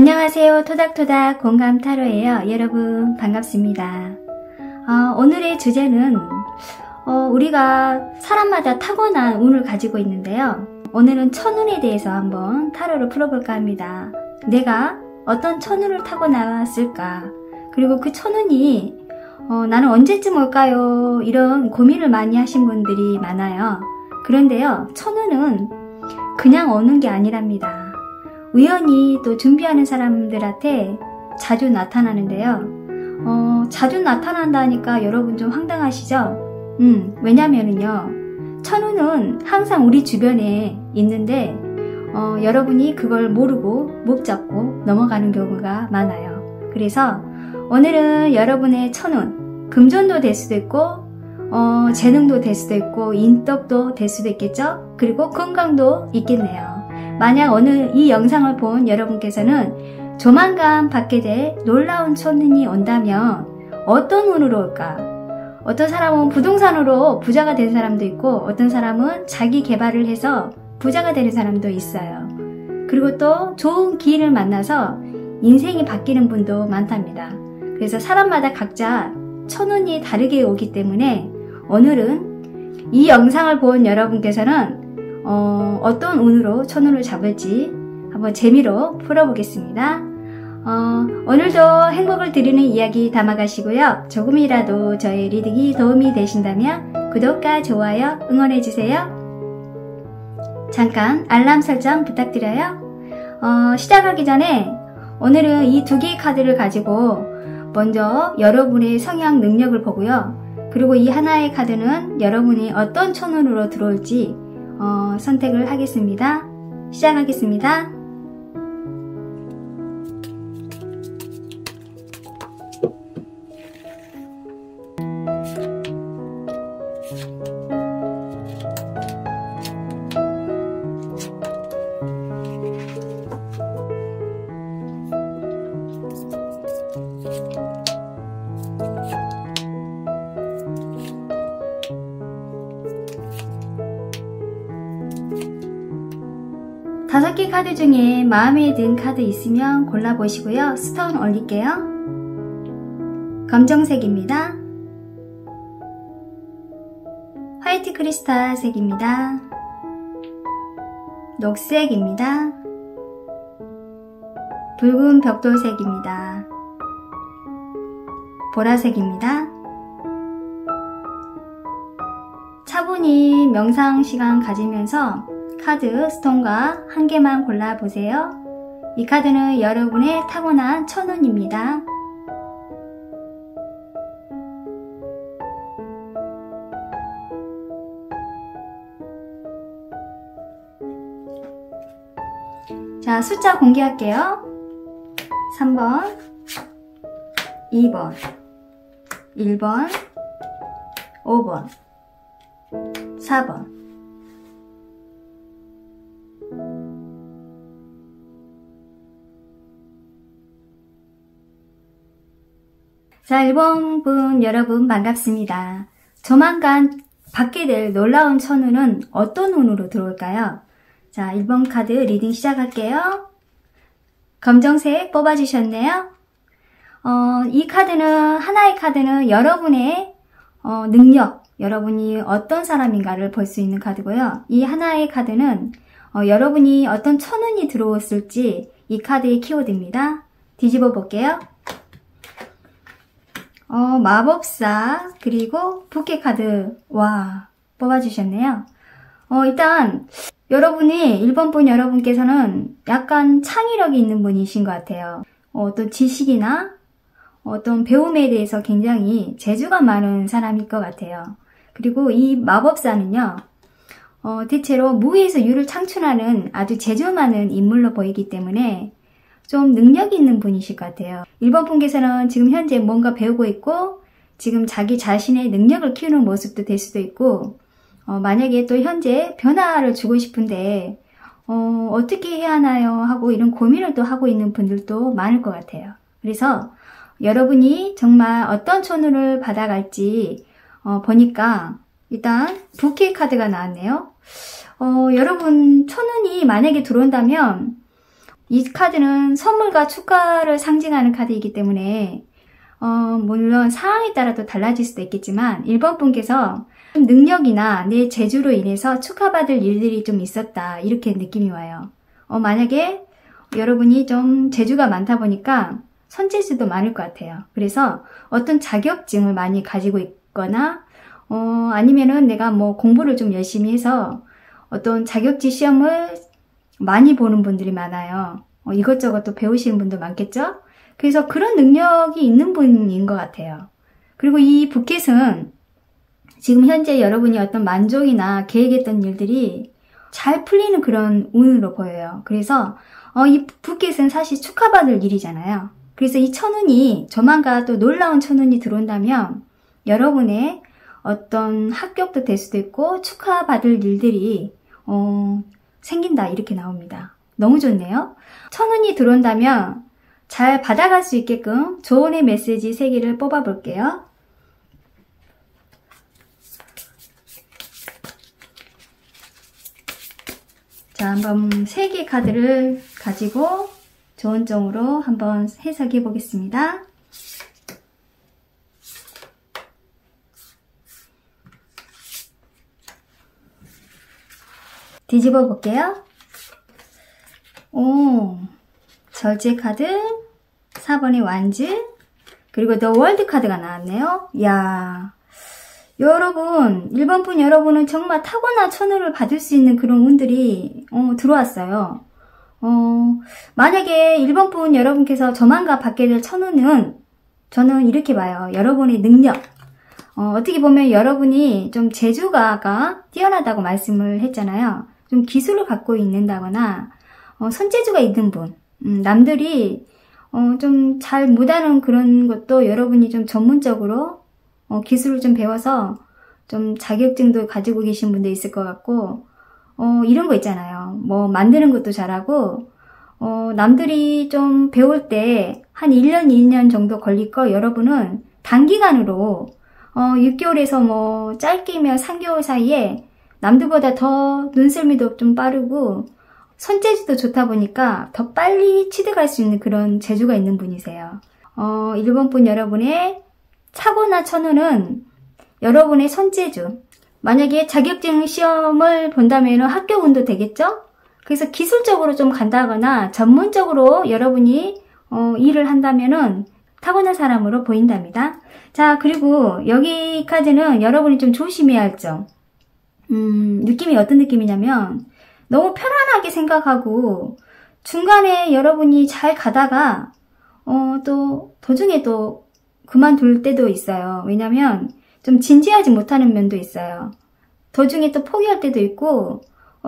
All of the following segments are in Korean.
안녕하세요. 토닥토닥 공감타로예요. 여러분 반갑습니다. 오늘의 주제는 우리가 사람마다 타고난 운을 가지고 있는데요. 오늘은 천운에 대해서 한번 타로를 풀어볼까 합니다. 내가 어떤 천운을 타고 나왔을까? 그리고 그 천운이 나는 언제쯤 올까요? 이런 고민을 많이 하신 분들이 많아요. 그런데요, 천운은 그냥 오는 게 아니랍니다. 우연히 또 준비하는 사람들한테 자주 나타나는데요. 자주 나타난다니까 여러분 좀 황당하시죠? 왜냐면은요, 천운은 항상 우리 주변에 있는데 여러분이 그걸 모르고 못 잡고 넘어가는 경우가 많아요. 그래서 오늘은 여러분의 천운, 금전도 될 수도 있고 재능도 될 수도 있고 인덕도 될 수도 있겠죠? 그리고 건강도 있겠네요. 만약 오늘 이 영상을 본 여러분께서는 조만간 받게 될 놀라운 천운이 온다면 어떤 운으로 올까? 어떤 사람은 부동산으로 부자가 된 사람도 있고 어떤 사람은 자기 개발을 해서 부자가 되는 사람도 있어요. 그리고 또 좋은 기인을 만나서 인생이 바뀌는 분도 많답니다. 그래서 사람마다 각자 천운이 다르게 오기 때문에 오늘은 이 영상을 본 여러분께서는 어떤 운으로 천운을 잡을지 한번 재미로 풀어보겠습니다. 오늘도 행복을 드리는 이야기 담아가시고요. 조금이라도 저의 리딩이 도움이 되신다면 구독과 좋아요 응원해주세요. 잠깐 알람 설정 부탁드려요. 시작하기 전에 오늘은 이 두 개의 카드를 가지고 먼저 여러분의 성향 능력을 보고요. 그리고 이 하나의 카드는 여러분이 어떤 천운으로 들어올지 선택을 하겠습니다. 시작하겠습니다. 다섯 개 카드 중에 마음에 든 카드 있으면 골라보시고요. 스톤 올릴게요. 검정색입니다. 화이트 크리스탈 색입니다. 녹색입니다. 붉은 벽돌색입니다. 보라색입니다. 차분히 명상 시간 가지면서 카드 스톤과 한 개만 골라보세요. 이 카드는 여러분의 타고난 천운입니다. 자, 숫자 공개할게요. 3번, 2번, 1번, 5번, 4번. 자, 1번 분 여러분 반갑습니다. 조만간 받게 될 놀라운 천운은 어떤 운으로 들어올까요? 자, 1번 카드 리딩 시작할게요. 검정색 뽑아주셨네요. 이 카드는, 하나의 카드는 여러분의 능력, 여러분이 어떤 사람인가를 볼 수 있는 카드고요. 이 하나의 카드는 여러분이 어떤 천운이 들어왔을지 이 카드의 키워드입니다. 뒤집어 볼게요. 마법사, 그리고 부캐 카드, 와, 뽑아주셨네요. 일단, 여러분이, 1번 분 여러분께서는 약간 창의력이 있는 분이신 것 같아요. 어떤 지식이나 어떤 배움에 대해서 굉장히 재주가 많은 사람일 것 같아요. 그리고 이 마법사는요, 대체로 무에서 유를 창출하는 아주 재주 많은 인물로 보이기 때문에 좀 능력이 있는 분이실 것 같아요. 1번 분께서는 지금 현재 뭔가 배우고 있고 지금 자기 자신의 능력을 키우는 모습도 될 수도 있고 만약에 또 현재 변화를 주고 싶은데 어떻게 해야 하나요? 하고 이런 고민을 또 하고 있는 분들도 많을 것 같아요. 그래서 여러분이 정말 어떤 천운을 받아갈지 보니까 일단 부캐 카드가 나왔네요. 여러분 천운이 만약에 들어온다면 이 카드는 선물과 축하를 상징하는 카드이기 때문에 물론 상황에 따라 또 달라질 수도 있겠지만 1번 분께서 능력이나 내 재주로 인해서 축하받을 일들이 좀 있었다 이렇게 느낌이 와요. 만약에 여러분이 좀 재주가 많다 보니까 손재주도 많을 것 같아요. 그래서 어떤 자격증을 많이 가지고 있거나 아니면은 내가 뭐 공부를 좀 열심히 해서 어떤 자격지 시험을 많이 보는 분들이 많아요. 이것저것 또 배우시는 분도 많겠죠? 그래서 그런 능력이 있는 분인 것 같아요. 그리고 이 부켓은 지금 현재 여러분이 어떤 만족이나 계획했던 일들이 잘 풀리는 그런 운으로 보여요. 그래서 이 부켓은 사실 축하받을 일이잖아요. 그래서 이 천운이 조만간 또 놀라운 천운이 들어온다면 여러분의 어떤 합격도 될 수도 있고 축하받을 일들이 생긴다 이렇게 나옵니다. 너무 좋네요. 천운이 들어온다면 잘 받아갈 수 있게끔 조언의 메시지 3개를 뽑아 볼게요. 자, 한번 3개 카드를 가지고 조언점으로 한번 해석해 보겠습니다. 뒤집어 볼게요. 절제 카드, 4번의 완즈, 그리고 더 월드 카드가 나왔네요. 이야, 여러분, 1번 분 여러분은 정말 타고난 천운을 받을 수 있는 그런 운들이 들어왔어요. 만약에 1번 분 여러분께서 조만간 받게 될 천운은 저는 이렇게 봐요. 여러분의 능력. 어떻게 보면 여러분이 좀 재주가 뛰어나다고 말씀을 했잖아요. 좀 기술을 갖고 있는다거나 손재주가 있는 분, 남들이 좀 잘 못하는 그런 것도 여러분이 좀 전문적으로 기술을 좀 배워서 좀 자격증도 가지고 계신 분도 있을 것 같고 이런 거 있잖아요. 뭐 만드는 것도 잘하고 남들이 좀 배울 때 한 1년, 2년 정도 걸릴 거 여러분은 단기간으로 6개월에서 뭐 짧게면 3개월 사이에 남들보다 더 눈썰미도 좀 빠르고 손재주도 좋다 보니까 더 빨리 취득할 수 있는 그런 재주가 있는 분이세요. 1번 분 여러분의 타고난 천운은 여러분의 손재주. 만약에 자격증 시험을 본다면 합격운도 되겠죠? 그래서 기술적으로 좀 간다거나 전문적으로 여러분이 일을 한다면은 타고난 사람으로 보인답니다. 자, 그리고 여기 카드는 여러분이 좀 조심해야 할 점. 느낌이 어떤 느낌이냐면 너무 편안하게 생각하고 중간에 여러분이 잘 가다가 또 도중에 또 그만둘 때도 있어요. 왜냐면 좀 진지하지 못하는 면도 있어요. 도중에 또 포기할 때도 있고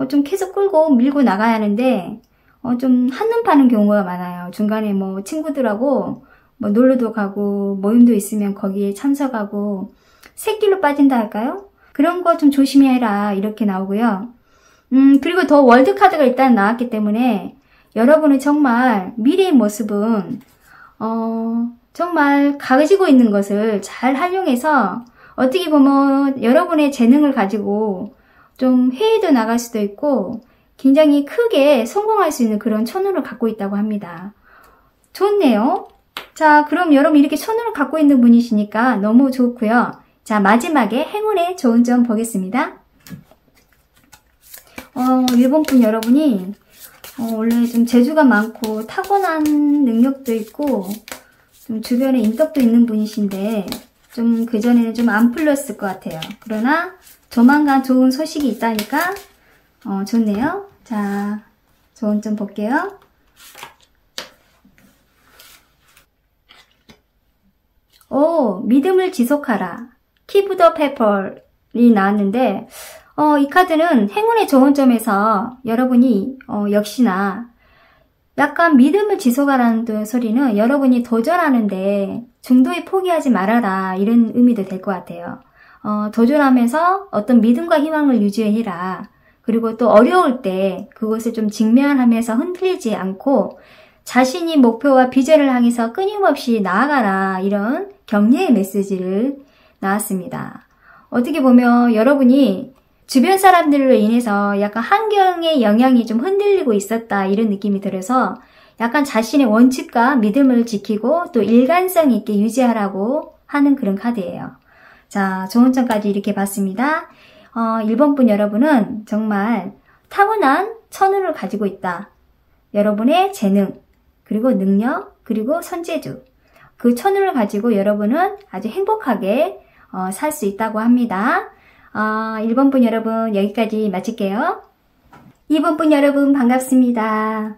좀 계속 끌고 밀고 나가야 하는데 좀 한눈 파는 경우가 많아요. 중간에 뭐 친구들하고 뭐 놀러도 가고 모임도 있으면 거기에 참석하고 새길로 빠진다 할까요? 그런 거 좀 조심해라 이렇게 나오고요. 그리고 더 월드 카드가 일단 나왔기 때문에 여러분은 정말 미래의 모습은 정말 가지고 있는 것을 잘 활용해서 어떻게 보면 여러분의 재능을 가지고 좀 회의도 나갈 수도 있고 굉장히 크게 성공할 수 있는 그런 천운을 갖고 있다고 합니다. 좋네요. 자, 그럼 여러분 이렇게 천운을 갖고 있는 분이시니까 너무 좋고요. 자, 마지막에 행운의 좋은 점 보겠습니다. 1번 분 여러분이 원래 좀 재주가 많고 타고난 능력도 있고 좀 주변에 인덕도 있는 분이신데 좀 그전에는 좀 안 풀렸을 것 같아요. 그러나 조만간 좋은 소식이 있다니까 좋네요. 자, 좋은 점 볼게요. 믿음을 지속하라. Keep the pepper이 나왔는데 이 카드는 행운의 좋은 점에서 여러분이 역시나 약간 믿음을 지속하라는 소리는 여러분이 도전하는데 중도에 포기하지 말아라 이런 의미도 될 것 같아요. 도전하면서 어떤 믿음과 희망을 유지해라. 그리고 또 어려울 때 그것을 좀 직면하면서 흔들리지 않고 자신이 목표와 비전을 향해서 끊임없이 나아가라 이런 격려의 메시지를 나왔습니다. 어떻게 보면 여러분이 주변 사람들로 인해서 약간 환경의 영향이 좀 흔들리고 있었다 이런 느낌이 들어서 약간 자신의 원칙과 믿음을 지키고 또 일관성 있게 유지하라고 하는 그런 카드예요. 자, 좋은 점까지 이렇게 봤습니다. 1번 분 여러분은 정말 타고난 천운을 가지고 있다. 여러분의 재능, 그리고 능력, 그리고 선재주. 그 천운을 가지고 여러분은 아주 행복하게 살 수 있다고 합니다. 1번 분 여러분 여기까지 마칠게요. 2번 분 여러분 반갑습니다.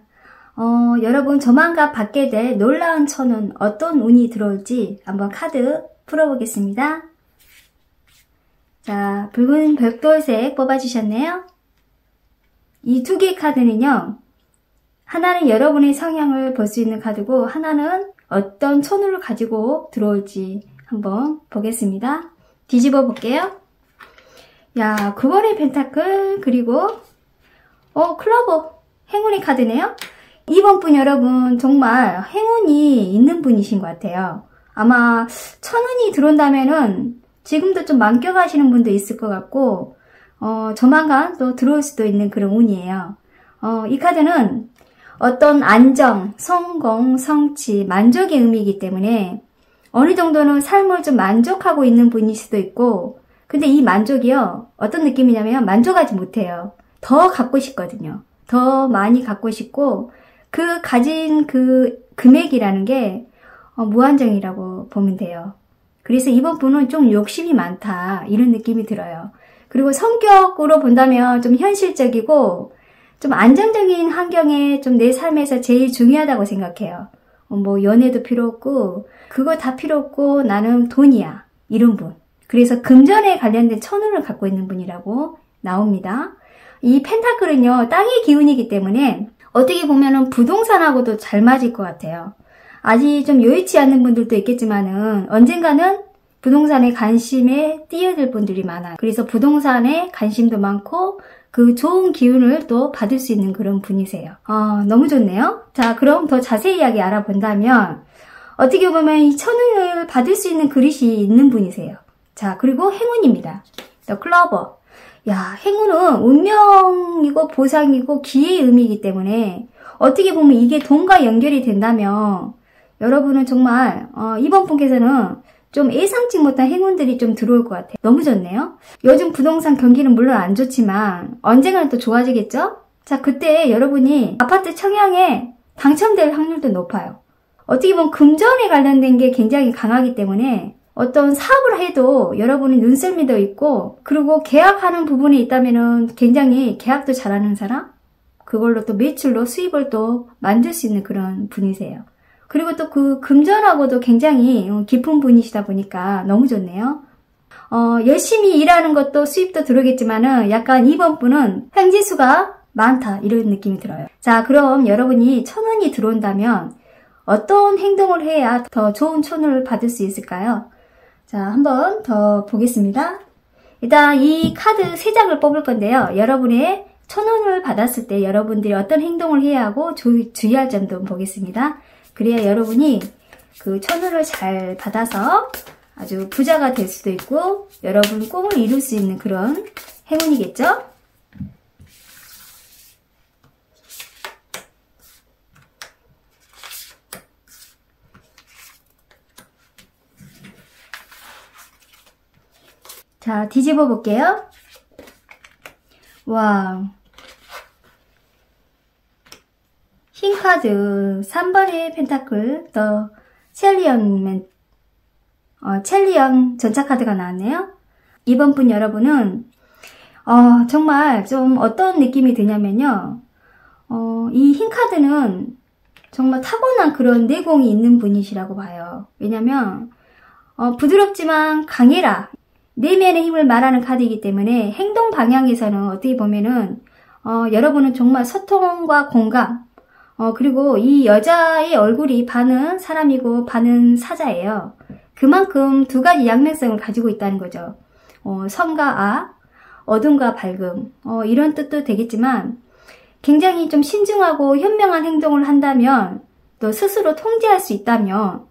여러분 조만간 받게 될 놀라운 천운 어떤 운이 들어올지 한번 카드 풀어보겠습니다. 자, 붉은 벽돌색 뽑아주셨네요. 이 두 개의 카드는요. 하나는 여러분의 성향을 볼 수 있는 카드고 하나는 어떤 천운을 가지고 들어올지 한번 보겠습니다. 뒤집어 볼게요. 야, 9번의 펜타클 그리고 클로버 행운의 카드네요. 2번 분 여러분 정말 행운이 있는 분이신 것 같아요. 아마 천운이 들어온다면은 지금도 좀 만끽하시는 분도 있을 것 같고 조만간 또 들어올 수도 있는 그런 운이에요. 이 카드는 어떤 안정, 성공, 성취, 만족의 의미이기 때문에 어느 정도는 삶을 좀 만족하고 있는 분일 수도 있고 근데 이 만족이요 어떤 느낌이냐면 만족하지 못해요. 더 갖고 싶거든요. 더 많이 갖고 싶고 그 가진 그 금액이라는 게 무한정이라고 보면 돼요. 그래서 이번 분은 좀 욕심이 많다 이런 느낌이 들어요. 그리고 성격으로 본다면 좀 현실적이고 좀 안정적인 환경에 좀 내 삶에서 제일 중요하다고 생각해요. 뭐 연애도 필요 없고 그거 다 필요 없고 나는 돈이야 이런 분. 그래서 금전에 관련된 천운을 갖고 있는 분이라고 나옵니다. 이 펜타클은요 땅의 기운이기 때문에 어떻게 보면은 부동산하고도 잘 맞을 것 같아요. 아직 좀 여의치 않는 분들도 있겠지만은 언젠가는 부동산에 관심에 뛰어들 분들이 많아요. 그래서 부동산에 관심도 많고 그 좋은 기운을 또 받을 수 있는 그런 분이세요. 너무 좋네요. 자, 그럼 더 자세히 이야기 알아본다면 어떻게 보면 이 천운을 받을 수 있는 그릇이 있는 분이세요. 자, 그리고 행운입니다. 더 클로버. 야, 행운은 운명이고 보상이고 기회의 의미이기 때문에 어떻게 보면 이게 돈과 연결이 된다면 여러분은 정말 이번 분께서는 좀 예상치 못한 행운들이 좀 들어올 것 같아요. 너무 좋네요. 요즘 부동산 경기는 물론 안 좋지만 언젠가는 또 좋아지겠죠? 자, 그때 여러분이 아파트 청약에 당첨될 확률도 높아요. 어떻게 보면 금전에 관련된 게 굉장히 강하기 때문에 어떤 사업을 해도 여러분은 눈썰미도 있고 그리고 계약하는 부분에 있다면은 굉장히 계약도 잘하는 사람? 그걸로 또 매출로 수입을 또 만들 수 있는 그런 분이세요. 그리고 또 그 금전하고도 굉장히 깊은 분이시다 보니까 너무 좋네요. 열심히 일하는 것도 수입도 들어오겠지만은 약간 이번 분은 횡재수가 많다 이런 느낌이 들어요. 자, 그럼 여러분이 천운이 들어온다면 어떤 행동을 해야 더 좋은 천운을 받을 수 있을까요? 자, 한번 더 보겠습니다. 일단 이 카드 3장을 뽑을 건데요. 여러분의 천운을 받았을 때 여러분들이 어떤 행동을 해야 하고 주의할 점도 보겠습니다. 그래야 여러분이 그 천운을 잘 받아서 아주 부자가 될 수도 있고 여러분 꿈을 이룰 수 있는 그런 행운이겠죠? 자, 뒤집어 볼게요. 와, 흰 카드 3번의 펜타클 더 첼리언 전차 카드가 나왔네요. 이번 분 여러분은 정말 좀 어떤 느낌이 드냐면요. 이 흰 카드는 정말 타고난 그런 내공이 있는 분이시라고 봐요. 왜냐면 부드럽지만 강해라. 내면의 힘을 말하는 카드이기 때문에 행동 방향에서는 어떻게 보면은 여러분은 정말 소통과 공감 그리고 이 여자의 얼굴이 반은 사람이고 반은 사자예요. 그만큼 두 가지 양면성을 가지고 있다는 거죠. 선과 악, 어둠과 밝음 이런 뜻도 되겠지만 굉장히 좀 신중하고 현명한 행동을 한다면 또 스스로 통제할 수 있다면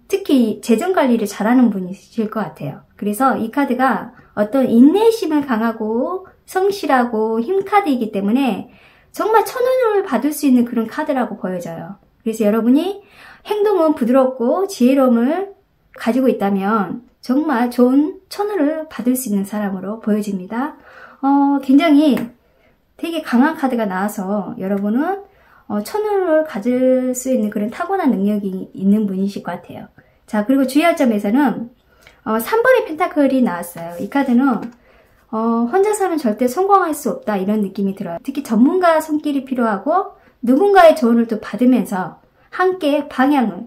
특히 특히 재정관리를 잘하는 분이실 것 같아요. 그래서 이 카드가 어떤 인내심을 강하고 성실하고 힘카드이기 때문에 정말 천운을 받을 수 있는 그런 카드라고 보여져요. 그래서 여러분이 행동은 부드럽고 지혜로움을 가지고 있다면 정말 좋은 천운을 받을 수 있는 사람으로 보여집니다. 굉장히 되게 강한 카드가 나와서 여러분은 천운을 가질 수 있는 그런 타고난 능력이 있는 분이실 것 같아요. 자, 그리고 주의할 점에서는 3번의 펜타클이 나왔어요. 이 카드는 혼자서는 절대 성공할 수 없다 이런 느낌이 들어요. 특히 전문가 손길이 필요하고 누군가의 조언을 또 받으면서 함께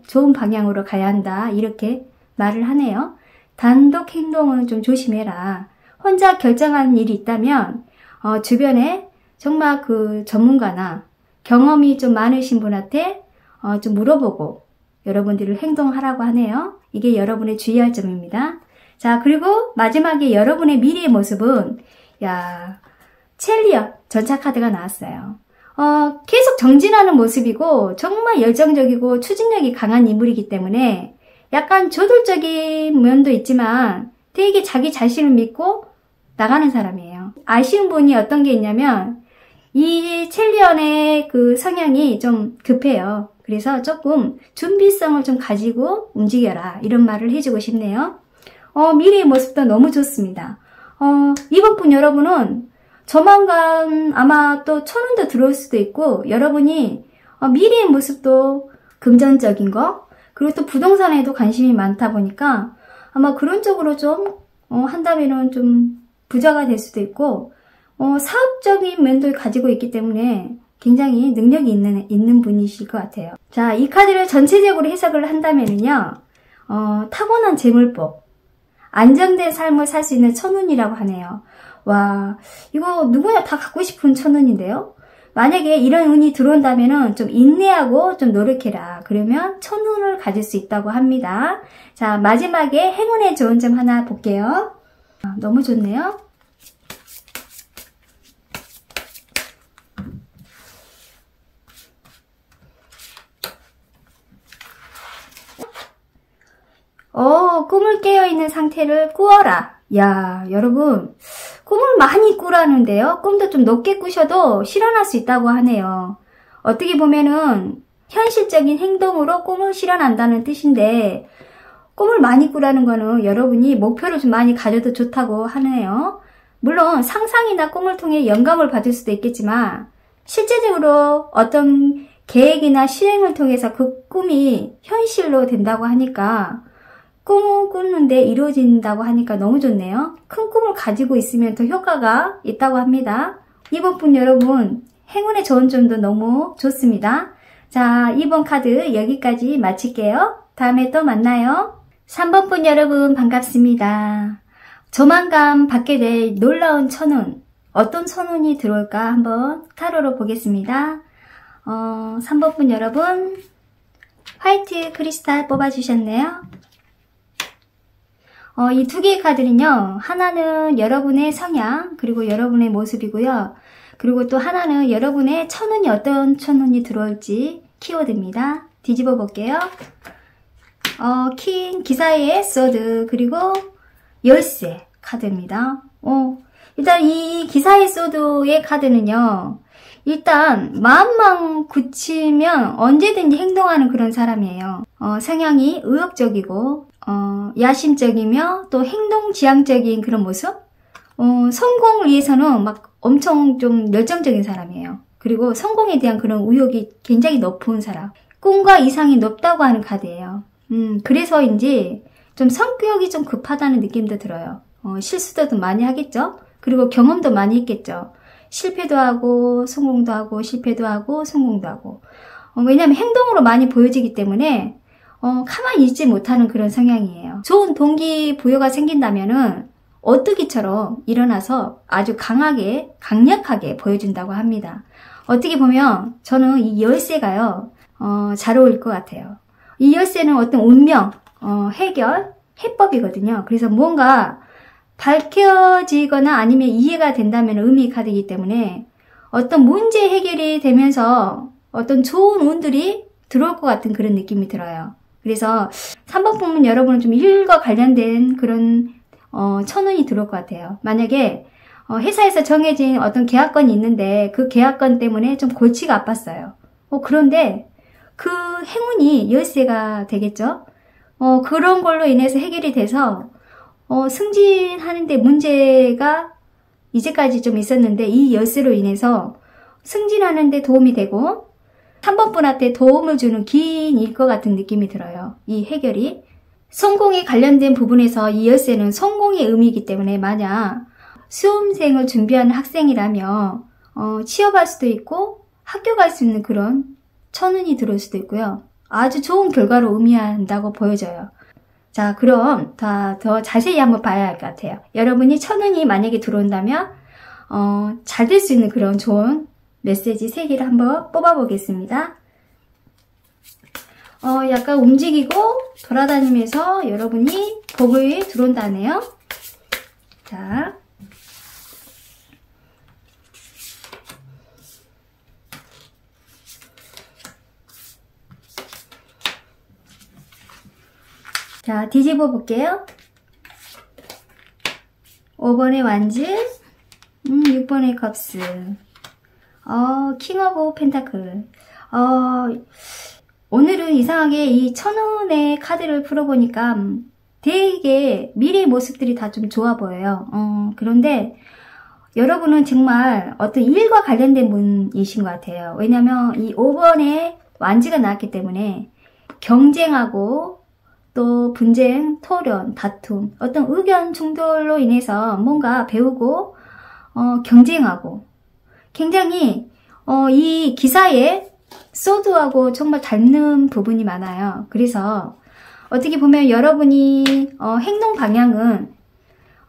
좋은 방향으로 가야 한다 이렇게 말을 하네요. 단독 행동은 좀 조심해라. 혼자 결정하는 일이 있다면 주변에 정말 그 전문가나 경험이 좀 많으신 분한테 좀 물어보고 여러분들을 행동하라고 하네요. 이게 여러분의 주의할 점입니다. 자, 그리고 마지막에 여러분의 미래의 모습은 첼리엇 전차 카드가 나왔어요. 계속 정진하는 모습이고 정말 열정적이고 추진력이 강한 인물이기 때문에 약간 저돌적인 면도 있지만 되게 자기 자신을 믿고 나가는 사람이에요. 아쉬운 분이 어떤 게 있냐면 이 첼리언의 그 성향이 좀 급해요. 그래서 조금 준비성을 좀 가지고 움직여라 이런 말을 해주고 싶네요. 미래의 모습도 너무 좋습니다. 이번 분 여러분은 조만간 아마 또 천운도 들어올 수도 있고 여러분이 미래의 모습도 금전적인 거 그리고 또 부동산에도 관심이 많다 보니까 아마 그런 쪽으로 좀 한다면은 좀 부자가 될 수도 있고 사업적인 면도 가지고 있기 때문에 굉장히 능력이 있는 분이실 것 같아요. 자, 이 카드를 전체적으로 해석을 한다면은요, 타고난 재물복, 안정된 삶을 살 수 있는 천운이라고 하네요. 와, 이거 누구나 다 갖고 싶은 천운인데요. 만약에 이런 운이 들어온다면은 좀 인내하고 좀 노력해라. 그러면 천운을 가질 수 있다고 합니다. 자, 마지막에 행운의 좋은 점 하나 볼게요. 너무 좋네요. 꿈을 깨어있는 상태를 꾸어라. 야, 여러분 꿈을 많이 꾸라는데요. 꿈도 좀 높게 꾸셔도 실현할 수 있다고 하네요. 어떻게 보면은 현실적인 행동으로 꿈을 실현한다는 뜻인데 꿈을 많이 꾸라는 거는 여러분이 목표를 좀 많이 가져도 좋다고 하네요. 물론 상상이나 꿈을 통해 영감을 받을 수도 있겠지만 실제적으로 어떤 계획이나 실행을 통해서 그 꿈이 현실로 된다고 하니까 꿈을 꾸는데 이루어진다고 하니까 너무 좋네요. 큰 꿈을 가지고 있으면 더 효과가 있다고 합니다. 이번 분 여러분 행운의 좋은 점도 너무 좋습니다. 자, 이번 카드 여기까지 마칠게요. 다음에 또 만나요. 3번 분 여러분 반갑습니다. 조만간 받게 될 놀라운 천운, 어떤 천운이 들어올까 한번 타로로 보겠습니다. 3번 분 여러분 화이트 크리스탈 뽑아주셨네요. 이 두 개의 카드는요, 하나는 여러분의 성향, 그리고 여러분의 모습이고요. 그리고 또 하나는 여러분의 천운이 어떤 천운이 들어올지 키워드입니다. 뒤집어 볼게요. 킹, 기사의 소드, 그리고 열쇠 카드입니다. 일단 이 기사의 소드의 카드는요, 일단 마음만 굳히면 언제든지 행동하는 그런 사람이에요. 성향이 의욕적이고 야심적이며 또 행동지향적인 그런 모습? 성공을 위해서는 막 엄청 좀 열정적인 사람이에요. 그리고 성공에 대한 그런 의욕이 굉장히 높은 사람. 꿈과 이상이 높다고 하는 카드예요. 그래서인지 좀 성격이 좀 급하다는 느낌도 들어요. 실수도 많이 하겠죠? 그리고 경험도 많이 있겠죠. 실패도 하고 성공도 하고 실패도 하고 성공도 하고. 왜냐하면 행동으로 많이 보여지기 때문에 가만히 있지 못하는 그런 성향이에요. 좋은 동기부여가 생긴다면은 오뚜기처럼 일어나서 아주 강하게 강력하게 보여준다고 합니다. 어떻게 보면 저는 이 열쇠가요 잘 어울릴 것 같아요. 이 열쇠는 어떤 운명, 해결, 해법이거든요. 그래서 뭔가 밝혀지거나 아니면 이해가 된다면 의미 카드이기 때문에 어떤 문제 해결이 되면서 어떤 좋은 운들이 들어올 것 같은 그런 느낌이 들어요. 그래서 3번 보면 여러분은 좀 일과 관련된 그런 천운이 들어올 것 같아요. 만약에 회사에서 정해진 어떤 계약건이 있는데 그 계약건 때문에 좀 골치가 아팠어요. 그런데 그 행운이 열쇠가 되겠죠. 그런 걸로 인해서 해결이 돼서 승진하는데 문제가 이제까지 좀 있었는데 이 열쇠로 인해서 승진하는데 도움이 되고 3번 분한테 도움을 주는 긴 일 것 같은 느낌이 들어요. 이 해결이. 성공에 관련된 부분에서 이 열쇠는 성공의 의미이기 때문에 만약 수험생을 준비하는 학생이라면 취업할 수도 있고 학교 갈 수 있는 그런 천운이 들어올 수도 있고요. 아주 좋은 결과로 의미한다고 보여져요. 자, 그럼 더 자세히 한번 봐야 할 것 같아요. 여러분이 천운이 만약에 들어온다면 잘 될 수 있는 그런 좋은 메시지 3개를 한번 뽑아보겠습니다. 약간 움직이고 돌아다니면서 여러분이 복을 들어온다네요. 자, 뒤집어 볼게요. 5번의 완즈, 6번의 컵스, 킹 오브 펜타클. 오늘은 이상하게 이 천운의 카드를 풀어보니까 되게 미래의 모습들이 다 좀 좋아 보여요. 그런데 여러분은 정말 어떤 일과 관련된 분이신 것 같아요. 왜냐면 이 5번에 완즈가 나왔기 때문에 경쟁하고 또 분쟁, 토론, 다툼, 어떤 의견 충돌로 인해서 뭔가 배우고 경쟁하고 굉장히 이 기사에 소드하고 정말 닮는 부분이 많아요. 그래서 어떻게 보면 여러분이 행동 방향은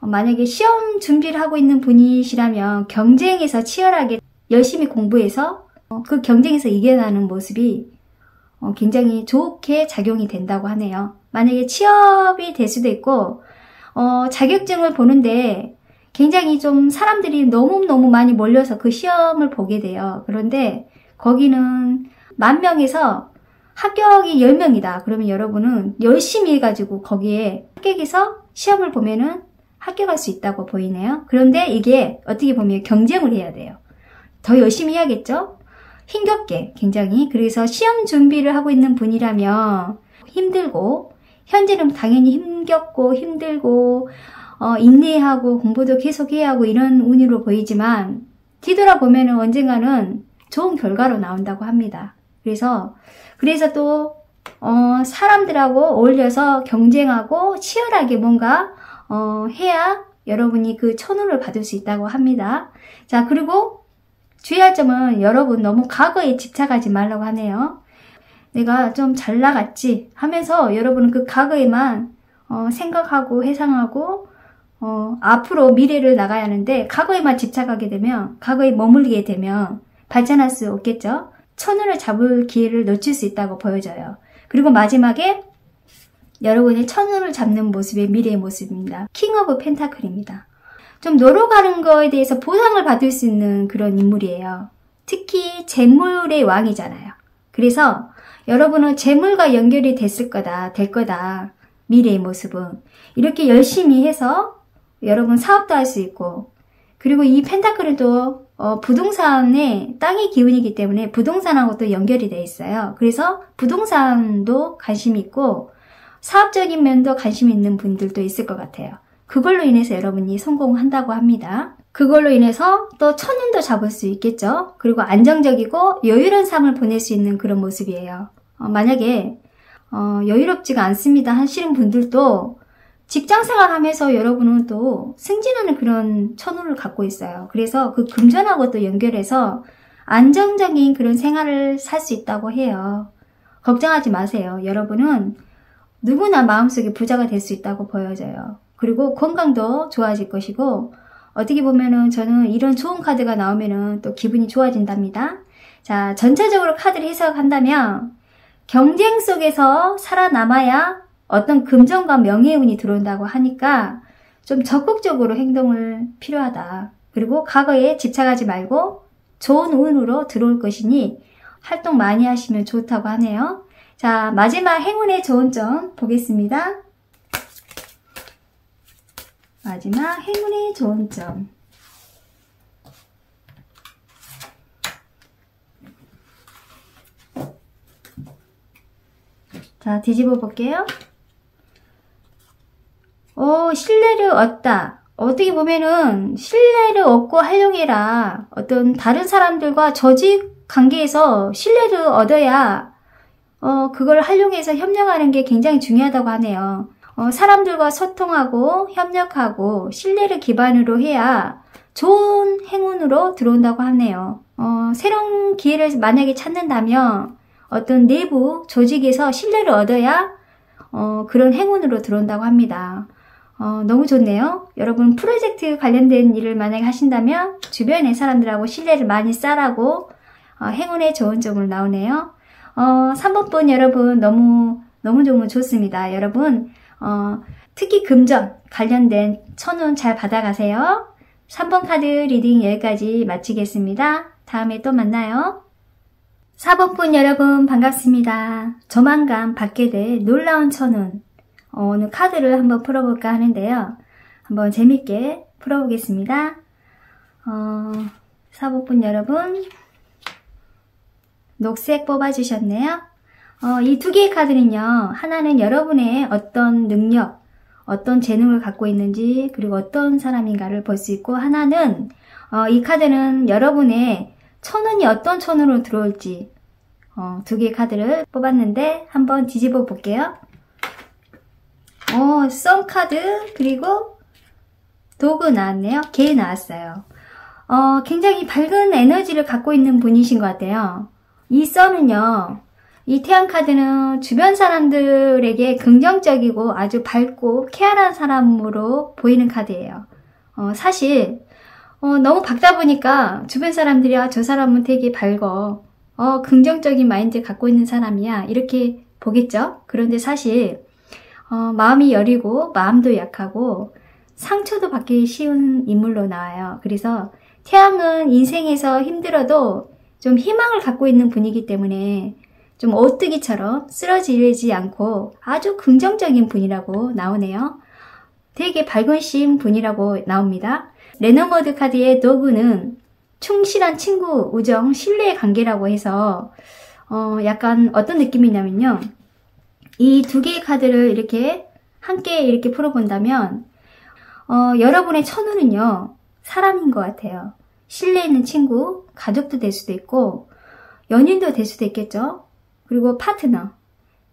만약에 시험 준비를 하고 있는 분이시라면 경쟁에서 치열하게 열심히 공부해서 그 경쟁에서 이겨나는 모습이 굉장히 좋게 작용이 된다고 하네요. 만약에 취업이 될 수도 있고 자격증을 보는데 굉장히 좀 사람들이 너무너무 많이 몰려서 그 시험을 보게 돼요. 그런데 거기는 10,000명에서 합격이 10명이다. 그러면 여러분은 열심히 해가지고 거기에 합격해서 시험을 보면은 합격할 수 있다고 보이네요. 그런데 이게 어떻게 보면 경쟁을 해야 돼요. 더 열심히 해야겠죠? 힘겹게 굉장히. 그래서 시험 준비를 하고 있는 분이라면 힘들고 현재는 당연히 힘겹고 힘들고 인내하고 공부도 계속해야 하고 이런 운으로 보이지만 뒤돌아보면 언젠가는 좋은 결과로 나온다고 합니다. 그래서 또 사람들하고 어울려서 경쟁하고 치열하게 뭔가 해야 여러분이 그 천운을 받을 수 있다고 합니다. 자, 그리고 주의할 점은 여러분 너무 과거에 집착하지 말라고 하네요. 내가 좀 잘 나갔지 하면서 여러분은 그 과거에만 생각하고 회상하고 앞으로 미래를 나가야 하는데 과거에만 집착하게 되면 과거에 머물게 되면 발전할 수 없겠죠. 천운을 잡을 기회를 놓칠 수 있다고 보여져요. 그리고 마지막에 여러분의 천운을 잡는 모습의 미래의 모습입니다. 킹 오브 펜타클입니다. 좀 노력하는 거에 대해서 보상을 받을 수 있는 그런 인물이에요. 특히 재물의 왕이잖아요. 그래서 여러분은 재물과 연결이 될 거다. 미래의 모습은. 이렇게 열심히 해서 여러분 사업도 할 수 있고, 그리고 이 펜타클은 또 부동산의 땅의 기운이기 때문에 부동산하고 또 연결이 되어 있어요. 그래서 부동산도 관심이 있고 사업적인 면도 관심 있는 분들도 있을 것 같아요. 그걸로 인해서 여러분이 성공한다고 합니다. 그걸로 인해서 또 천운도 잡을 수 있겠죠. 그리고 안정적이고 여유로운 삶을 보낼 수 있는 그런 모습이에요. 만약에 여유롭지가 않습니다 하시는 분들도 직장생활 하면서 여러분은 또 승진하는 그런 천운을 갖고 있어요. 그래서 그 금전하고 또 연결해서 안정적인 그런 생활을 살 수 있다고 해요. 걱정하지 마세요. 여러분은 누구나 마음속에 부자가 될 수 있다고 보여져요. 그리고 건강도 좋아질 것이고, 어떻게 보면은 저는 이런 좋은 카드가 나오면은 또 기분이 좋아진답니다. 자, 전체적으로 카드를 해석한다면 경쟁 속에서 살아남아야 어떤 금전과 명예운이 들어온다고 하니까 좀 적극적으로 행동을 필요하다. 그리고 과거에 집착하지 말고 좋은 운으로 들어올 것이니 활동 많이 하시면 좋다고 하네요. 자, 마지막 행운의 좋은 점 보겠습니다. 마지막 행운의 좋은 점. 자, 뒤집어 볼게요. 신뢰를 얻다. 어떻게 보면은 신뢰를 얻고 활용해라. 어떤 다른 사람들과 조직 관계에서 신뢰를 얻어야 그걸 활용해서 협력하는 게 굉장히 중요하다고 하네요. 사람들과 소통하고 협력하고 신뢰를 기반으로 해야 좋은 행운으로 들어온다고 하네요. 새로운 기회를 만약에 찾는다면 어떤 내부 조직에서 신뢰를 얻어야 그런 행운으로 들어온다고 합니다. 너무 좋네요. 여러분 프로젝트 관련된 일을 만약에 하신다면 주변의 사람들하고 신뢰를 많이 쌓으라고 행운의 좋은 점으로 나오네요. 3번 분 여러분 너무 좋습니다. 여러분 특히 금전 관련된 천운 잘 받아가세요. 3번 카드 리딩 여기까지 마치겠습니다. 다음에 또 만나요. 4번 분 여러분 반갑습니다. 조만간 받게 될 놀라운 천운 오늘 카드를 한번 풀어볼까 하는데요. 한번 재밌게 풀어보겠습니다. 4번 분 여러분 녹색 뽑아주셨네요. 이 두 개의 카드는요. 하나는 여러분의 어떤 능력, 어떤 재능을 갖고 있는지 그리고 어떤 사람인가를 볼 수 있고 하나는 이 카드는 여러분의 천운이 어떤 천운으로 들어올지 두 개의 카드를 뽑았는데 한번 뒤집어 볼게요. 썬 카드 그리고 도구 나왔네요. 개 나왔어요. 굉장히 밝은 에너지를 갖고 있는 분이신 것 같아요. 이 썬은요. 이 태양 카드는 주변 사람들에게 긍정적이고 아주 밝고 쾌활한 사람으로 보이는 카드예요. 사실 너무 밝다 보니까 주변 사람들이 저 사람은 되게 밝어. 긍정적인 마인드 갖고 있는 사람이야. 이렇게 보겠죠? 그런데 사실 마음이 여리고 마음도 약하고 상처도 받기 쉬운 인물로 나와요. 그래서 태양은 인생에서 힘들어도 좀 희망을 갖고 있는 분이기 때문에 좀 오뚜기처럼 쓰러지지 않고 아주 긍정적인 분이라고 나오네요. 되게 밝으신 분이라고 나옵니다. 레너머드 카드의 도구는 충실한 친구, 우정, 신뢰의 관계라고 해서 약간 어떤 느낌이냐면요. 이 두 개의 카드를 이렇게 함께 이렇게 풀어본다면 여러분의 천운은요. 사람인 것 같아요. 신뢰 있는 친구, 가족도 될 수도 있고 연인도 될 수도 있겠죠. 그리고 파트너,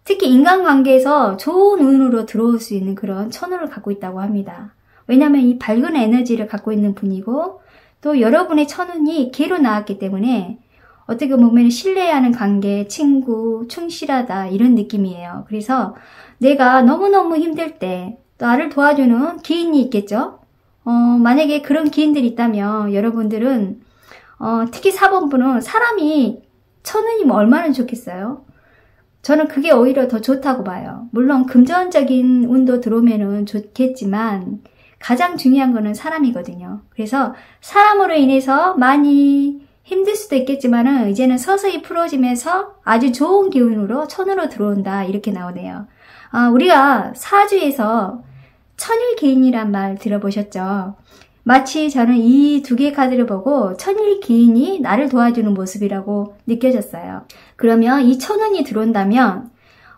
특히 인간관계에서 좋은 운으로 들어올 수 있는 그런 천운을 갖고 있다고 합니다. 왜냐하면 이 밝은 에너지를 갖고 있는 분이고 또 여러분의 천운이 개로 나왔기 때문에 어떻게 보면 신뢰하는 관계, 친구, 충실하다 이런 느낌이에요. 그래서 내가 너무너무 힘들 때 나를 도와주는 기인이 있겠죠. 만약에 그런 기인들이 있다면 여러분들은 특히 4번 분은 사람이 천운이면 얼마나 좋겠어요. 저는 그게 오히려 더 좋다고 봐요. 물론 금전적인 운도 들어오면은 좋겠지만 가장 중요한 거는 사람이거든요. 그래서 사람으로 인해서 많이 힘들 수도 있겠지만은 이제는 서서히 풀어지면서 아주 좋은 기운으로 천으로 들어온다 이렇게 나오네요. 우리가 사주에서 천일기인이란 말 들어보셨죠? 마치 저는 이 두 개의 카드를 보고 천일기인이 나를 도와주는 모습이라고 느껴졌어요. 그러면 이 천운이 들어온다면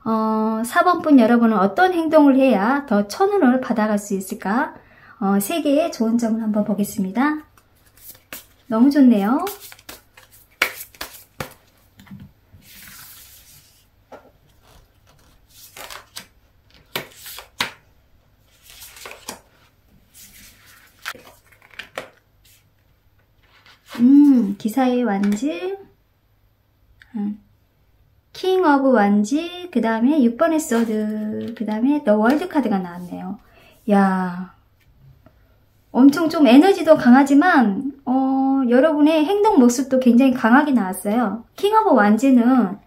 4번 분 여러분은 어떤 행동을 해야 더 천운을 받아갈 수 있을까? 세 개의 좋은 점을 한번 보겠습니다. 너무 좋네요. 기사의 완지, 킹 오브 완지, 그 다음에 6번의 소드, 그 다음에 더 월드 카드가 나왔네요. 야, 엄청 좀 에너지도 강하지만 여러분의 행동 모습도 굉장히 강하게 나왔어요. 킹 오브 완지는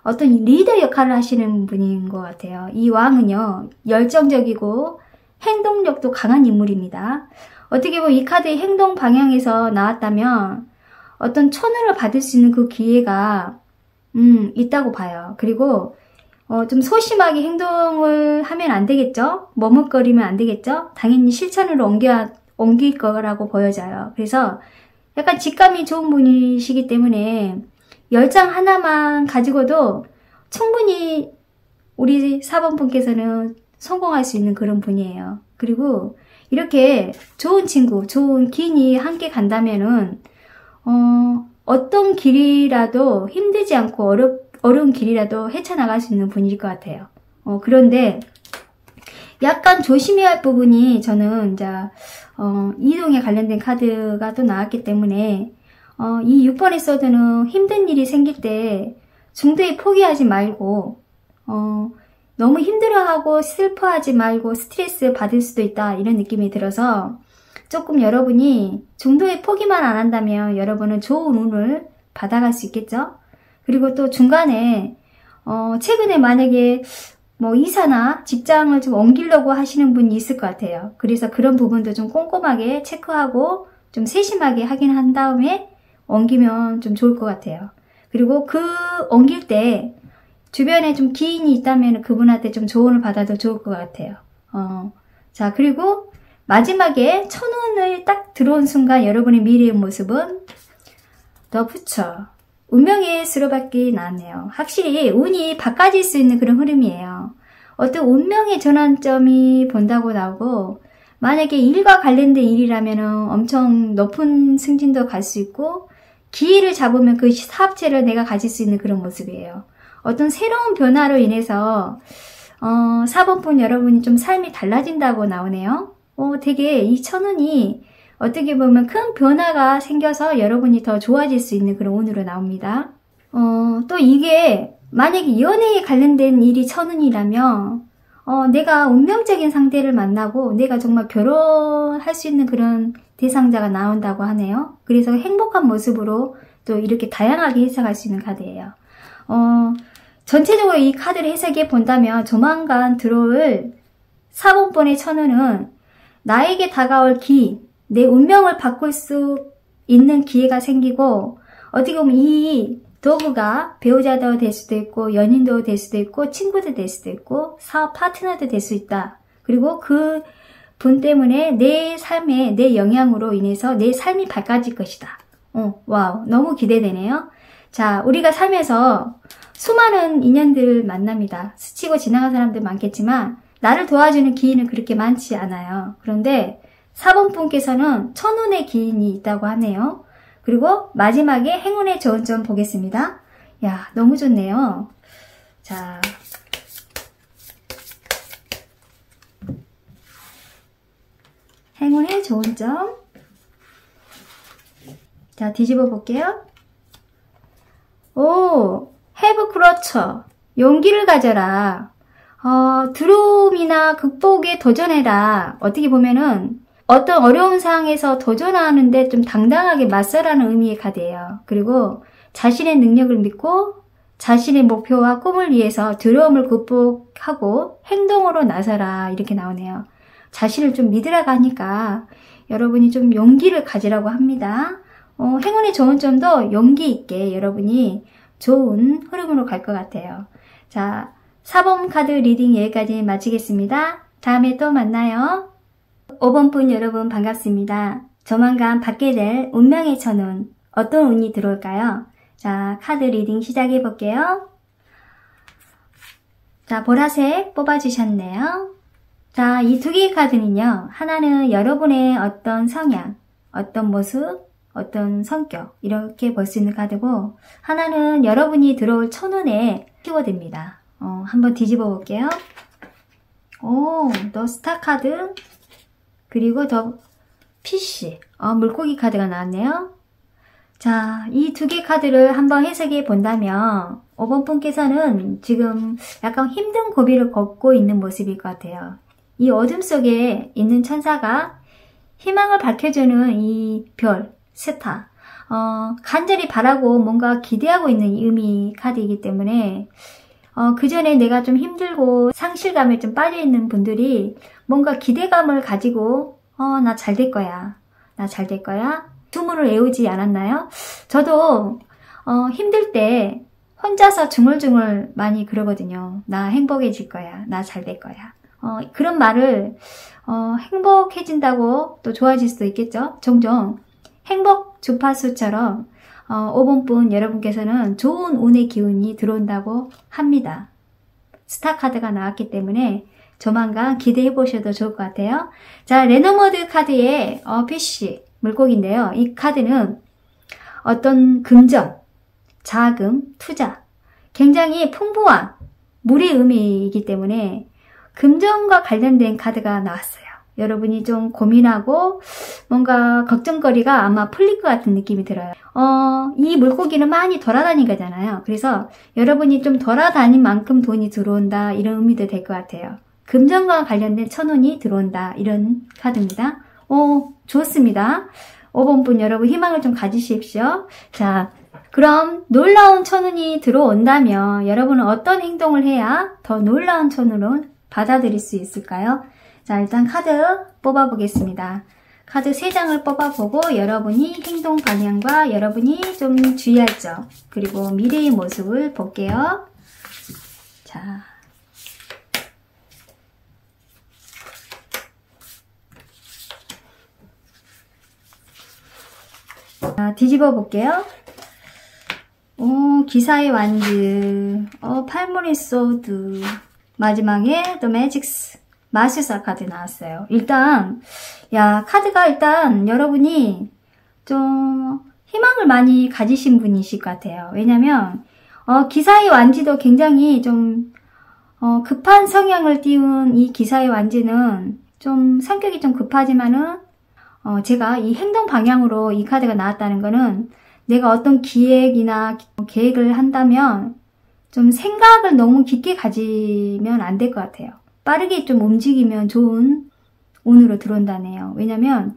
어떤 리더 역할을 하시는 분인 것 같아요. 이 왕은요, 열정적이고 행동력도 강한 인물입니다. 어떻게 보면 이 카드의 행동 방향에서 나왔다면 어떤 천운을 받을 수 있는 그 기회가 있다고 봐요. 그리고 좀 소심하게 행동을 하면 안 되겠죠? 머뭇거리면 안 되겠죠? 당연히 실천으로 옮길 거라고 보여져요. 그래서 약간 직감이 좋은 분이시기 때문에 열장 하나만 가지고도 충분히 우리 4번 분께서는 성공할 수 있는 그런 분이에요. 그리고 이렇게 좋은 친구, 좋은 기인이 함께 간다면은 어떤 길이라도 힘들지 않고 어려운 길이라도 헤쳐나갈 수 있는 분일 것 같아요. 그런데 약간 조심해야 할 부분이 저는 이제 이동에 관련된 카드가 또 나왔기 때문에 이 6번의 소드는 힘든 일이 생길 때 중도에 포기하지 말고 너무 힘들어하고 슬퍼하지 말고 스트레스 받을 수도 있다 이런 느낌이 들어서 조금 여러분이 중도에 포기만 안 한다면 여러분은 좋은 운을 받아갈 수 있겠죠? 그리고 또 중간에 최근에 만약에 뭐 이사나 직장을 좀 옮기려고 하시는 분이 있을 것 같아요. 그래서 그런 부분도 좀 꼼꼼하게 체크하고 좀 세심하게 확인한 다음에 옮기면 좀 좋을 것 같아요. 그리고 그 옮길 때 주변에 좀 기인이 있다면 그분한테 좀 조언을 받아도 좋을 것 같아요. 자, 그리고 마지막에 천운을 딱 들어온 순간 여러분의 미래의 모습은 더 부처. 운명의 수로밖에 나왔네요. 확실히 운이 바꿔질 수 있는 그런 흐름이에요. 어떤 운명의 전환점이 본다고 나오고 만약에 일과 관련된 일이라면 엄청 높은 승진도 갈 수 있고 기회를 잡으면 그 사업체를 내가 가질 수 있는 그런 모습이에요. 어떤 새로운 변화로 인해서 4번분 여러분이 좀 삶이 달라진다고 나오네요. 되게 이 천운이 어떻게 보면 큰 변화가 생겨서 여러분이 더 좋아질 수 있는 그런 운으로 나옵니다. 또 이게 만약에 연애에 관련된 일이 천운이라면 내가 운명적인 상대를 만나고 내가 정말 결혼할 수 있는 그런 대상자가 나온다고 하네요. 그래서 행복한 모습으로 또 이렇게 다양하게 해석할 수 있는 카드예요. 전체적으로 이 카드를 해석해 본다면 조만간 들어올 4번번의 천운은 나에게 다가올 기회, 내 운명을 바꿀 수 있는 기회가 생기고 어떻게 보면 이 도구가 배우자도 될 수도 있고 연인도 될 수도 있고 친구도 될 수도 있고 사업 파트너도 될 수 있다. 그리고 그 분 때문에 내 삶에 내 영향으로 인해서 내 삶이 바꿔질 것이다. 와우, 너무 기대되네요. 자, 우리가 살면서 수많은 인연들 만납니다. 스치고 지나간 사람들 많겠지만 나를 도와주는 기인은 그렇게 많지 않아요. 그런데 4번 분께서는 천운의 기인이 있다고 하네요. 그리고 마지막에 행운의 좋은 점 보겠습니다. 야, 너무 좋네요. 자, 행운의 좋은 점. 자, 뒤집어 볼게요. 오, have 그렇죠. 용기를 가져라. 두려움이나 극복에 도전해라. 어떻게 보면은 어떤 어려운 상황에서 도전하는데 좀 당당하게 맞서라는 의미의 카드예요. 그리고 자신의 능력을 믿고 자신의 목표와 꿈을 위해서 두려움을 극복하고 행동으로 나서라 이렇게 나오네요. 자신을 좀 믿으라고 하니까 여러분이 좀 용기를 가지라고 합니다. 행운의 좋은 점도 용기 있게 여러분이 좋은 흐름으로 갈 것 같아요. 자, 4번 카드 리딩 여기까지 마치겠습니다. 다음에 또 만나요. 5번 분 여러분 반갑습니다. 조만간 받게 될 운명의 천운, 어떤 운이 들어올까요? 자, 카드 리딩 시작해 볼게요. 자, 보라색 뽑아주셨네요. 자, 이 두 개의 카드는요, 하나는 여러분의 어떤 성향, 어떤 모습, 어떤 성격, 이렇게 볼 수 있는 카드고, 하나는 여러분이 들어올 천운의 키워드입니다. 한번 뒤집어 볼게요. 오, 더 스타 카드, 그리고 더 피쉬, 물고기 카드가 나왔네요. 자, 이 두 개 카드를 한번 해석해 본다면 5번 분께서는 지금 약간 힘든 고비를 걷고 있는 모습일 것 같아요. 이 어둠 속에 있는 천사가 희망을 밝혀주는 이 별, 스타, 간절히 바라고 뭔가 기대하고 있는 의미 카드이기 때문에 그 전에 내가 좀 힘들고 상실감에 좀 빠져있는 분들이 뭔가 기대감을 가지고 나 잘 될 거야. 나 잘 될 거야. 주문을 외우지 않았나요? 저도 힘들 때 혼자서 중얼중얼 많이 그러거든요. 나 행복해질 거야. 나 잘 될 거야. 그런 말을 행복해진다고 또 좋아질 수도 있겠죠. 종종 행복 주파수처럼 5번분 여러분께서는 좋은 운의 기운이 들어온다고 합니다. 스타카드가 나왔기 때문에 조만간 기대해 보셔도 좋을 것 같아요. 자, 레노모드 카드의 피쉬 물고기인데요. 이 카드는 어떤 금전, 자금, 투자, 굉장히 풍부한 물의 의미이기 때문에 금전과 관련된 카드가 나왔어요. 여러분이 좀 고민하고 뭔가 걱정거리가 아마 풀릴 것 같은 느낌이 들어요. 이 물고기는 많이 돌아다닌 거잖아요. 그래서 여러분이 좀 돌아다닌 만큼 돈이 들어온다, 이런 의미도 될 것 같아요. 금전과 관련된 천운이 들어온다, 이런 카드입니다. 좋습니다. 5번분 여러분 희망을 좀 가지십시오. 자, 그럼 놀라운 천운이 들어온다면 여러분은 어떤 행동을 해야 더 놀라운 천운을 받아들일 수 있을까요? 자, 일단 카드 뽑아보겠습니다. 카드 3장을 뽑아보고 여러분이 행동 방향과 여러분이 좀 주의할 점, 그리고 미래의 모습을 볼게요. 자, 뒤집어 볼게요. 기사의 완즈, 팔무리 소드, 마지막에 더 매직스, 마술사 카드 나왔어요. 일단 카드가 일단 여러분이 좀 희망을 많이 가지신 분이실 것 같아요. 왜냐면 기사의 완지도 굉장히 좀 급한 성향을 띄운 이 기사의 완지는 좀 성격이 좀 급하지만은 제가 이 행동 방향으로 이 카드가 나왔다는 거는 내가 어떤 기획이나 계획을 한다면 좀 생각을 너무 깊게 가지면 안 될 것 같아요. 빠르게 좀 움직이면 좋은 운으로 들어온다네요. 왜냐면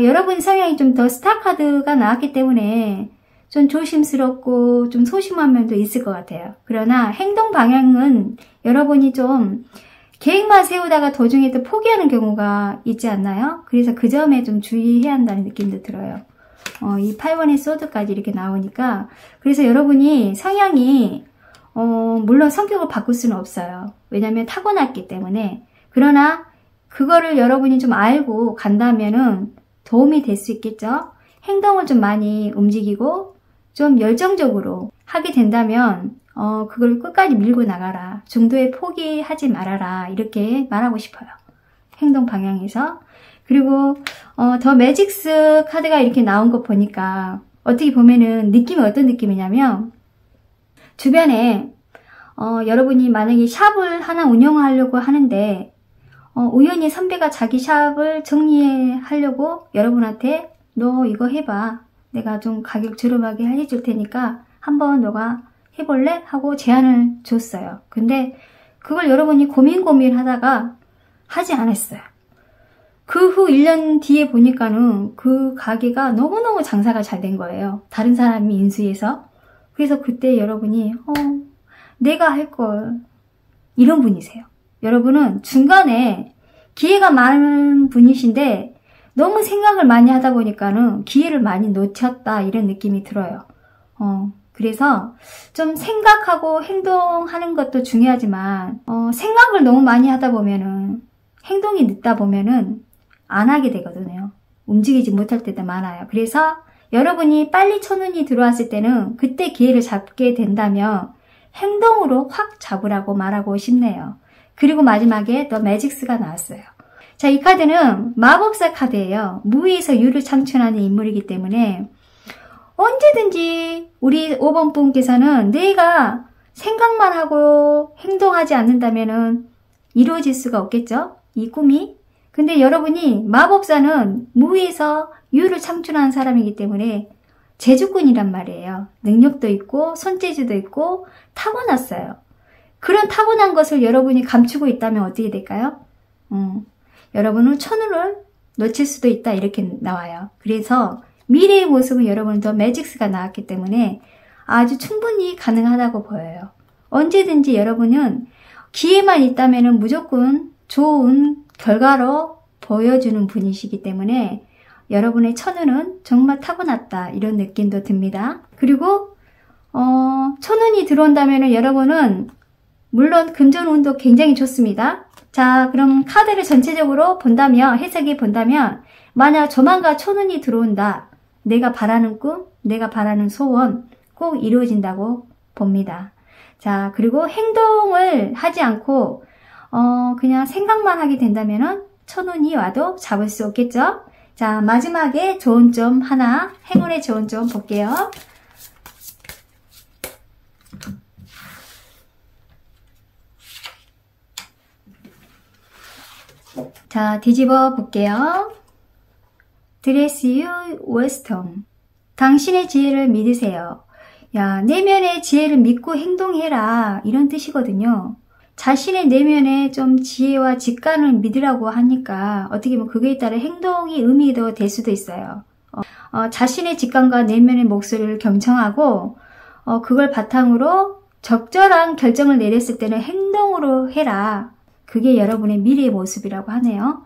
여러분 성향이 좀 더 스타 카드가 나왔기 때문에 좀 조심스럽고 좀 소심한 면도 있을 것 같아요. 그러나 행동 방향은 여러분이 좀 계획만 세우다가 도중에 또 포기하는 경우가 있지 않나요? 그래서 그 점에 좀 주의해야 한다는 느낌도 들어요. 이 8번의 소드까지 이렇게 나오니까 그래서 여러분이 성향이 물론 성격을 바꿀 수는 없어요. 왜냐면 타고났기 때문에. 그러나 그거를 여러분이 좀 알고 간다면은 도움이 될 수 있겠죠. 행동을 좀 많이 움직이고 좀 열정적으로 하게 된다면 그걸 끝까지 밀고 나가라. 중도에 포기하지 말아라. 이렇게 말하고 싶어요. 행동 방향에서. 그리고 더 매직스 카드가 이렇게 나온 거 보니까 어떻게 보면은 느낌이 어떤 느낌이냐면 주변에 여러분이 만약에 샵을 하나 운영하려고 하는데 우연히 선배가 자기 샵을 정리하려고 여러분한테 너 이거 해봐. 내가 좀 가격 저렴하게 해줄 테니까 한번 너가 해볼래? 하고 제안을 줬어요. 근데 그걸 여러분이 고민 하다가 하지 않았어요. 그 후 1년 뒤에 보니까는 그 가게가 너무너무 장사가 잘 된 거예요. 다른 사람이 인수해서. 그래서 그때 여러분이 내가 할걸, 이런 분이세요. 여러분은 중간에 기회가 많은 분이신데 너무 생각을 많이 하다 보니까는 기회를 많이 놓쳤다, 이런 느낌이 들어요. 그래서 좀 생각하고 행동하는 것도 중요하지만 생각을 너무 많이 하다 보면은 행동이 늦다 보면은 안 하게 되거든요. 움직이지 못할 때도 많아요. 그래서 여러분이 빨리 천운이 들어왔을 때는 그때 기회를 잡게 된다면 행동으로 확 잡으라고 말하고 싶네요. 그리고 마지막에 더 매직스가 나왔어요. 자, 이 카드는 마법사 카드예요. 무에서 유를 창출하는 인물이기 때문에 언제든지 우리 5번 분께서는 내가 생각만 하고 행동하지 않는다면 이루어질 수가 없겠죠? 이 꿈이. 근데 여러분이 마법사는 무에서 유를 창출하는 사람이기 때문에 재주꾼이란 말이에요. 능력도 있고 손재주도 있고 타고났어요. 그런 타고난 것을 여러분이 감추고 있다면 어떻게 될까요? 여러분은 천운을 놓칠 수도 있다, 이렇게 나와요. 그래서 미래의 모습은 여러분 더 매직스가 나왔기 때문에 아주 충분히 가능하다고 보여요. 언제든지 여러분은 기회만 있다면 무조건 좋은 결과로 보여주는 분이시기 때문에 여러분의 천운은 정말 타고났다, 이런 느낌도 듭니다. 그리고 천운이 들어온다면 여러분은 물론 금전운도 굉장히 좋습니다. 자, 그럼 카드를 전체적으로 본다면, 해석이 본다면, 만약 조만간 천운이 들어온다. 내가 바라는 꿈, 내가 바라는 소원 꼭 이루어진다고 봅니다. 자, 그리고 행동을 하지 않고 그냥 생각만 하게 된다면 천운이 와도 잡을 수 없겠죠? 자, 마지막에 좋은 점 하나, 행운의 좋은 점 볼게요. 자, 뒤집어 볼게요. 드레스 유 웨스턴. 당신의 지혜를 믿으세요. 야, 내면의 지혜를 믿고 행동해라. 이런 뜻이거든요. 자신의 내면에 좀 지혜와 직관을 믿으라고 하니까 어떻게 보면 그거에 따라 행동이 의미도 될 수도 있어요. 자신의 직관과 내면의 목소리를 경청하고 그걸 바탕으로 적절한 결정을 내렸을 때는 행동으로 해라. 그게 여러분의 미래의 모습이라고 하네요.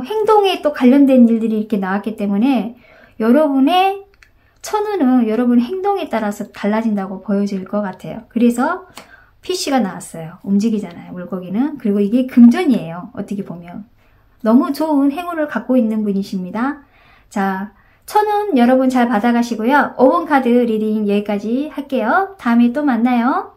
행동에 또 관련된 일들이 이렇게 나왔기 때문에 여러분의 천운은 여러분의 행동에 따라서 달라진다고 보여질 것 같아요. 그래서 피쉬가 나왔어요. 움직이잖아요, 물고기는. 그리고 이게 금전이에요. 어떻게 보면. 너무 좋은 행운을 갖고 있는 분이십니다. 자, 천운 여러분 잘 받아가시고요. 5번 카드 리딩 여기까지 할게요. 다음에 또 만나요.